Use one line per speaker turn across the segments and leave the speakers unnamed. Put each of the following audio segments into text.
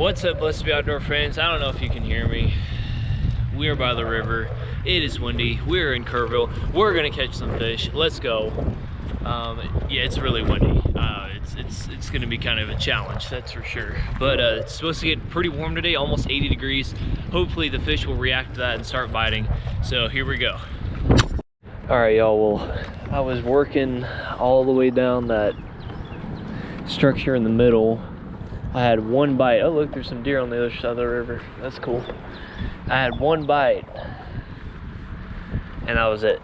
What's up, Blessed Be Outdoor friends? I don't know if you can hear me. We are by the river. It is windy. We're in Kerrville. We're gonna catch some fish. Let's go. Yeah, it's really windy. It's gonna be kind of a challenge, that's for sure. But it's supposed to get pretty warm today, almost 80 degrees. Hopefully the fish will react to that and start biting. So here we go. All right, y'all. Well, I was working all the way down that structure in the middle. I had one bite. Oh, look, there's some deer on the other side of the river. That's cool. I had one bite, and that was it.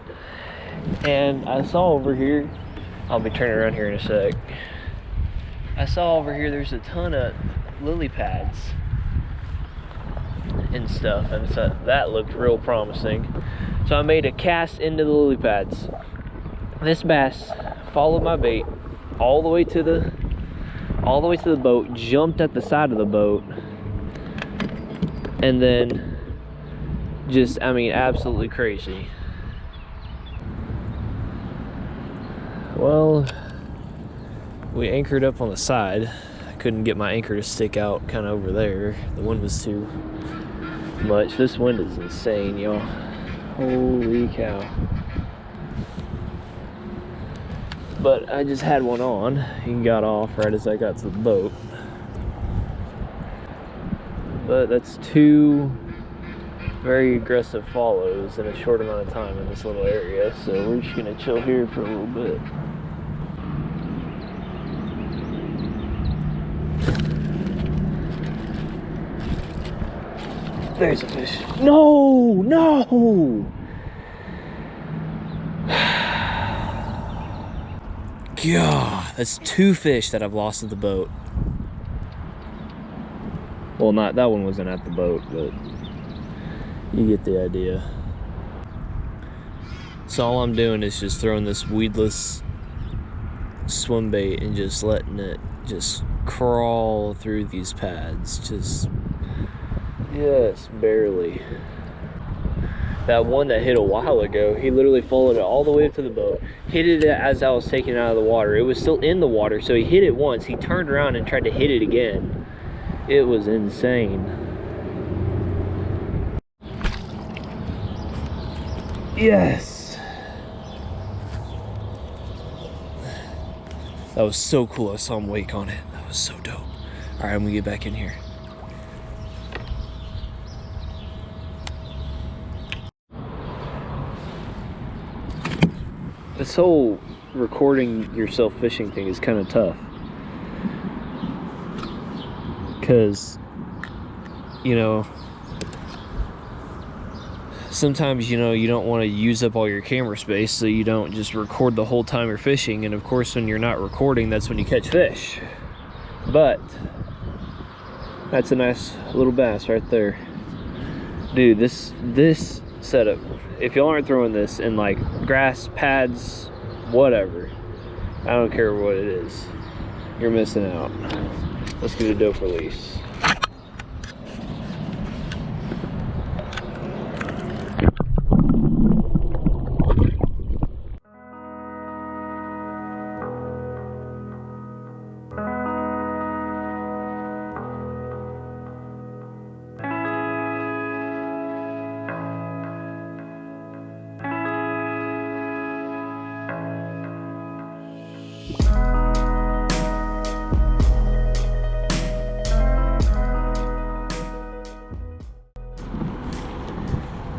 And I saw over here, I'll be turning around here in a sec. I saw over here there's a ton of lily pads and stuff, and so that looked real promising. So I made a cast into the lily pads. This bass followed my bait all the way to the boat, jumped at the side of the boat, and then just, I mean, absolutely crazy. Well, we anchored up on the side. I couldn't get my anchor to stick out kind of over there. The wind was too much. This wind is insane, y'all. Holy cow. But I just had one on. He got off right as I got to the boat. But that's two very aggressive follows in a short amount of time in this little area. So we're just gonna chill here for a little bit. There's a fish. No, no! God, that's two fish that I've lost at the boat. Well, not that one wasn't at the boat, but you get the idea. So all I'm doing is just throwing this weedless swim bait and just letting it just crawl through these pads. Just barely. That one that hit a while ago, he literally followed it all the way up to the boat, hit it as I was taking it out of the water. It was still in the water, so he hit it once. He turned around and tried to hit it again. It was insane. Yes! That was so cool. I saw him wake on it. That was so dope. All right, I'm gonna get back in here. This whole recording yourself fishing thing is kind of tough, because, you know, sometimes, you know, you don't want to use up all your camera space, so you don't just record the whole time you're fishing. And of course, when you're not recording, that's when you catch fish. But that's a nice little bass right there. Dude, this setup, if y'all aren't throwing this in like grass pads, whatever, I don't care what it is, you're missing out. Let's get a dope release.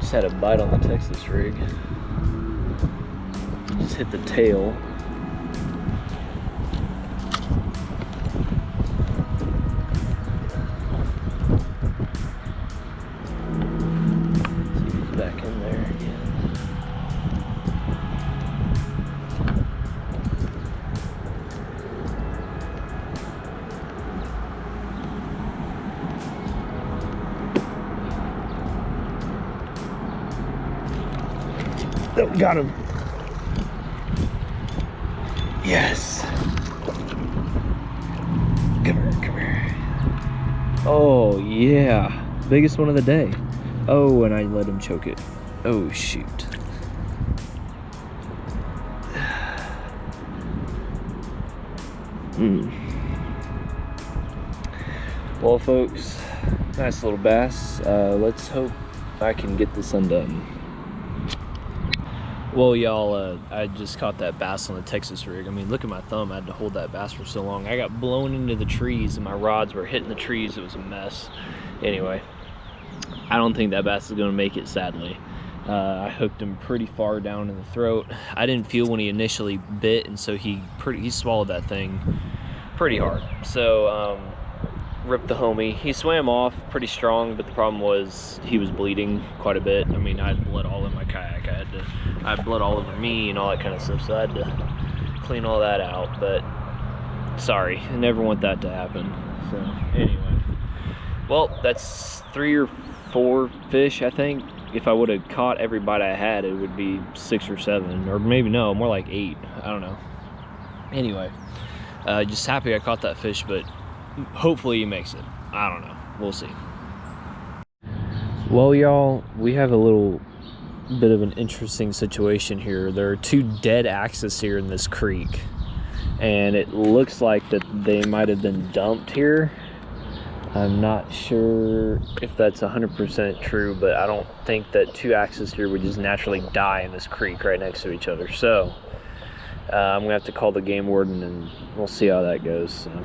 Just had a bite on the Texas rig. Just hit the tail. See if he's back in there again. Oh, got him. Yes. Come here. Oh, yeah. Biggest one of the day. Oh, and I let him choke it. Oh, shoot. Well, folks, nice little bass. Let's hope I can get this undone. Well, y'all, I just caught that bass on the Texas rig. I mean, look at my thumb. I had to hold that bass for so long. I got blown into the trees and my rods were hitting the trees. It was a mess. Anyway, I don't think that bass is going to make it, sadly. I hooked him pretty far down in the throat. I didn't feel when he initially bit, and so he swallowed that thing pretty hard. So, ripped the homie. He swam off pretty strong, but the problem was he was bleeding quite a bit. I mean, I had blood all in my kayak. I had blood all over me and all that kind of stuff, so I had to clean all that out. But sorry, I never want that to happen. So anyway, well, that's 3 or 4 fish, I think. If I would have caught every bite I had, it would be 6 or 7, or maybe no, more like 8. I don't know. Anyway, just happy I caught that fish, but hopefully he makes it. I don't know. We'll see. Well, y'all, we have a little bit of an interesting situation here. There are 2 dead axes here in this creek, and it looks like that they might have been dumped here. I'm not sure if that's 100% true, but I don't think that 2 axes here would just naturally die in this creek right next to each other. So I'm gonna have to call the game warden and we'll see how that goes. So.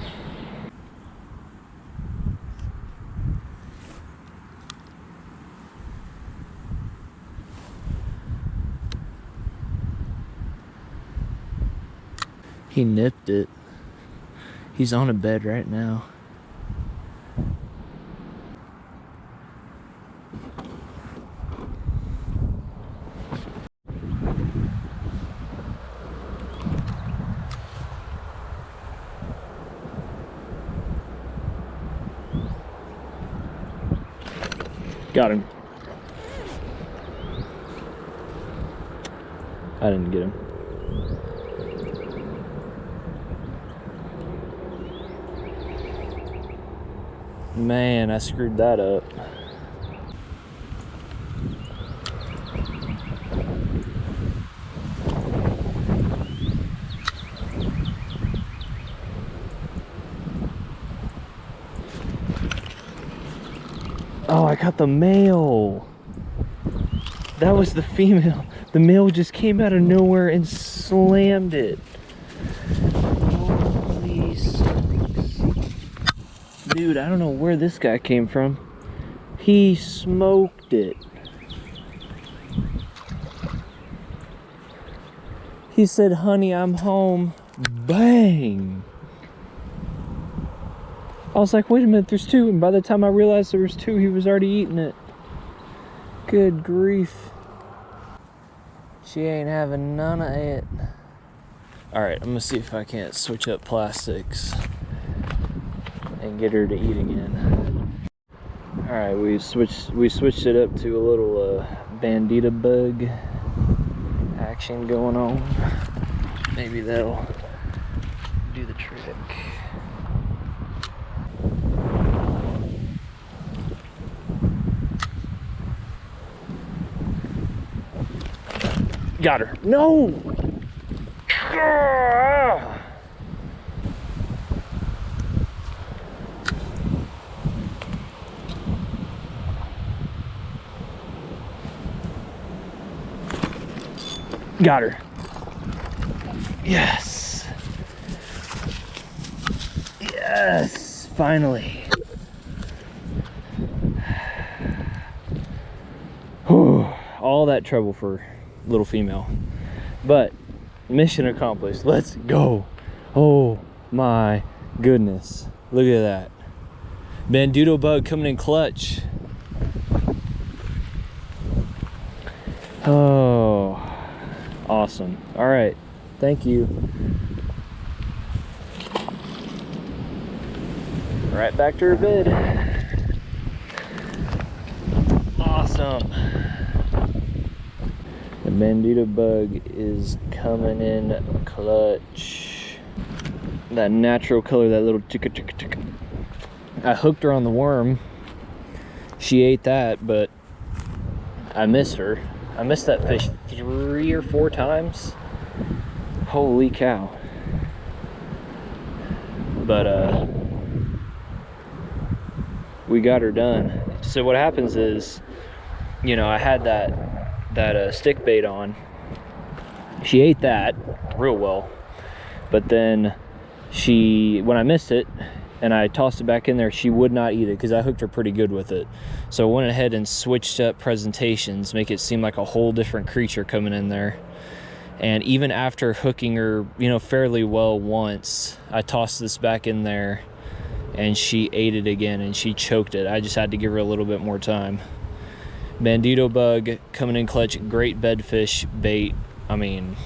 He nipped it. He's on a bed right now. Got him. I didn't get him. Man, I screwed that up. Oh, I got the male. That was the female. The male just came out of nowhere and slammed it. Holy smokes. Dude, I don't know where this guy came from. He smoked it. He said, "Honey, I'm home." Bang! I was like, wait a minute, there's 2. And by the time I realized there was 2, he was already eating it. Good grief. She ain't having none of it. Alright, I'm gonna see if I can't switch up plastics and get her to eat again. Alright, we switched it up to a little bandita bug action going on. Maybe that'll do the trick. Got her. No! Got her. Yes. Yes, finally. All that trouble for little female, but mission accomplished. Let's go. Oh my goodness, look at that bandito bug coming in clutch. Oh, awesome. All right, thank you. Right back to her bed. Awesome. The bandito bug is coming in clutch. That natural color, that little chicka chicka chicka. I hooked her on the worm. She ate that, but I missed her. I missed that fish 3 or 4 times. Holy cow. But we got her done. So what happens is, you know, I had that stick bait on. She ate that real well, but then when I missed it and I tossed it back in there, she would not eat it because I hooked her pretty good with it. So I went ahead and switched up presentations, make it seem like a whole different creature coming in there. And even after hooking her, you know, fairly well once, I tossed this back in there and she ate it again and she choked it. I just had to give her a little bit more time. Bandito bug coming in clutch, great bedfish bait. I mean,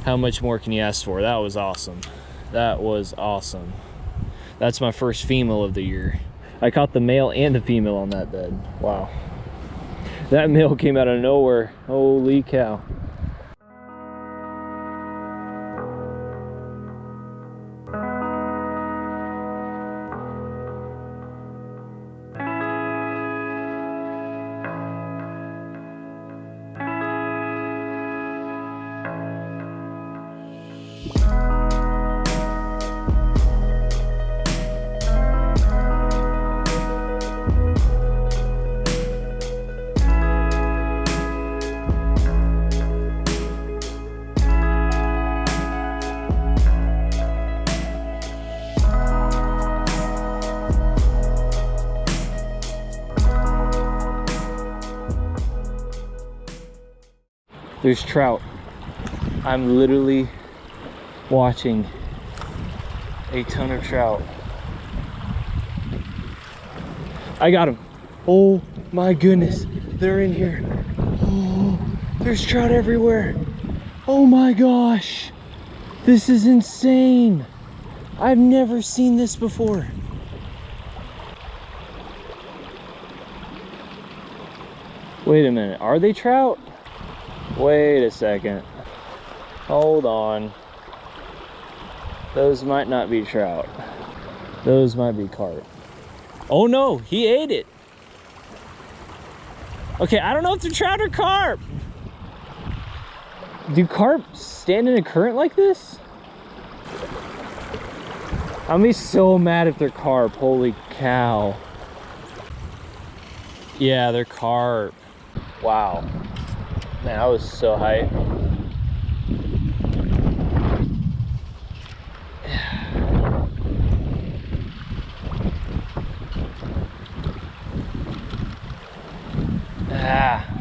how much more can you ask for? That was awesome. That was awesome. That's my first female of the year. I caught the male and the female on that bed. Wow. That male came out of nowhere. Holy cow. There's trout. I'm literally watching a ton of trout. I got them. Oh my goodness, they're in here. Oh, there's trout everywhere. Oh my gosh, this is insane. I've never seen this before. Wait a minute, are they trout? Wait a second. Hold on. Those might not be trout. Those might be carp. Oh no, he ate it. Okay, I don't know if they're trout or carp. Do carp stand in a current like this? I'm gonna be so mad if they're carp. Holy cow. Yeah, they're carp. Wow. Man, I was so hyped. Ah.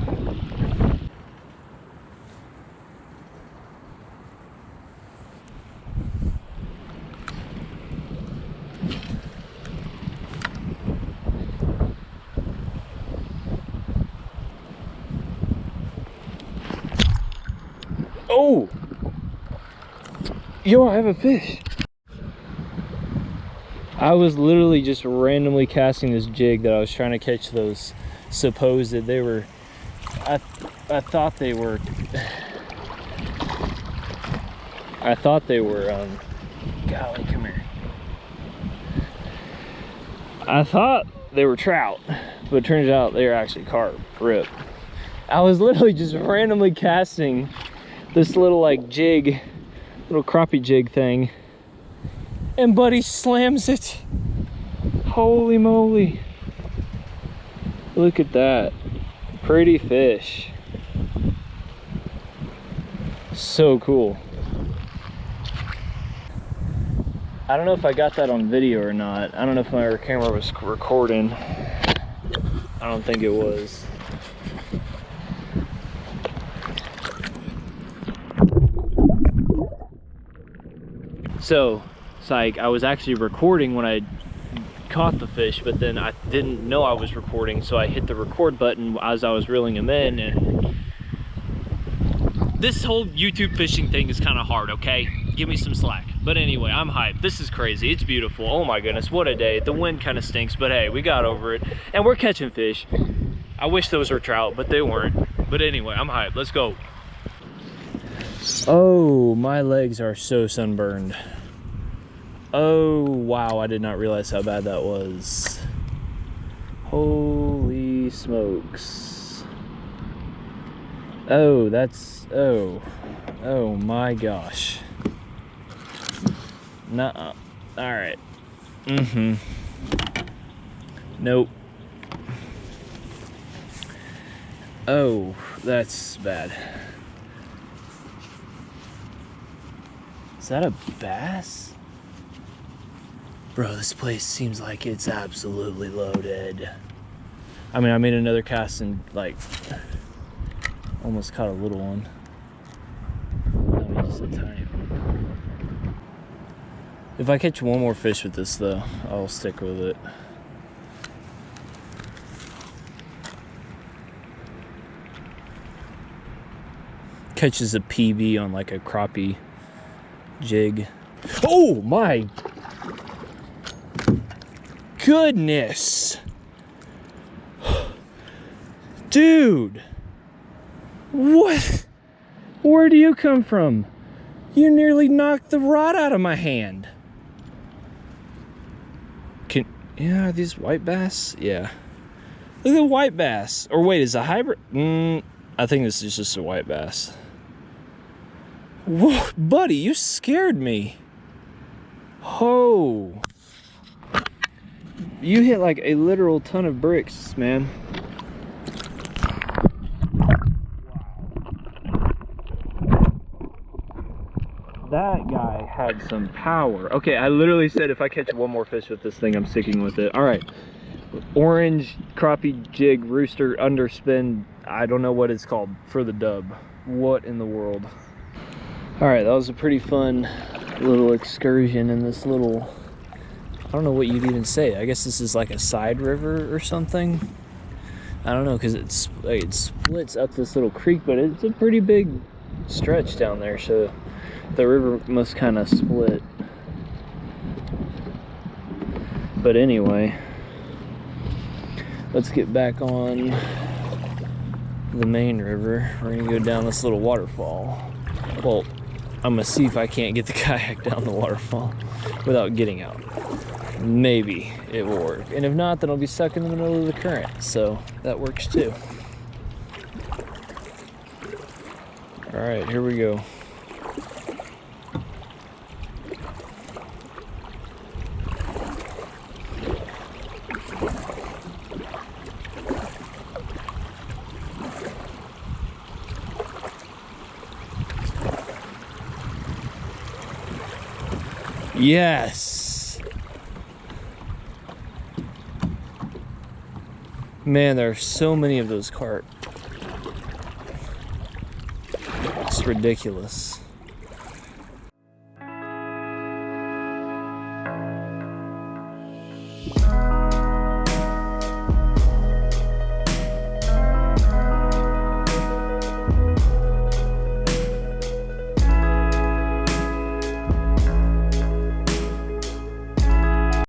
Oh! Yo, I have a fish. I was literally just randomly casting this jig that I was trying to catch those supposed, they were, I thought they were golly, come here. I thought they were trout, but it turns out they were actually carp. Rip. I was literally just randomly casting this little like jig, little crappie jig thing, and buddy slams it. Holy moly. Look at that. Pretty fish. So cool. I don't know if I got that on video or not. I don't know if my camera was recording. I don't think it was. So, it's like I was actually recording when I caught the fish, but then I didn't know I was recording, so I hit the record button as I was reeling him in, and this whole YouTube fishing thing is kind of hard, okay? Give me some slack. But anyway, I'm hyped. This is crazy. It's beautiful. Oh my goodness, what a day. The wind kind of stinks, but hey, we got over it, and we're catching fish. I wish those were trout, but they weren't. But anyway, I'm hyped. Let's go. Oh, my legs are so sunburned. Oh, wow, I did not realize how bad that was. Holy smokes. Oh, that's, oh my gosh. Nuh-uh. All right. Nope. Oh, that's bad. Is that a bass? Bro, this place seems like it's absolutely loaded. I mean, I made another cast and like almost caught a little one. That was just a tiny one. If I catch one more fish with this though, I'll stick with it. Catches a PB on like a crappie jig. Oh my goodness. Dude, what? Where do you come from? You nearly knocked the rod out of my hand. Yeah, are these white bass? Yeah. Look at the white bass. Or wait, is it a hybrid? I think this is just a white bass. Whoa, buddy, you scared me. Oh. You hit like a literal ton of bricks, man. That guy had some power. Okay, I literally said if I catch one more fish with this thing, I'm sticking with it. All right, orange crappie jig rooster underspin. I don't know what it's called for the dub. What in the world? All right, that was a pretty fun little excursion in this little, I don't know what you'd even say. I guess this is like a side river or something. I don't know, because it splits up this little creek, but it's a pretty big stretch down there, so the river must kind of split. But anyway, let's get back on the main river. We're gonna go down this little waterfall. Well, I'm gonna see if I can't get the kayak down the waterfall without getting out. Maybe it will work, and if not, then I'll be stuck in the middle of the current, so that works too. All right, here we go. Yes. Man, there are so many of those carp. It's ridiculous.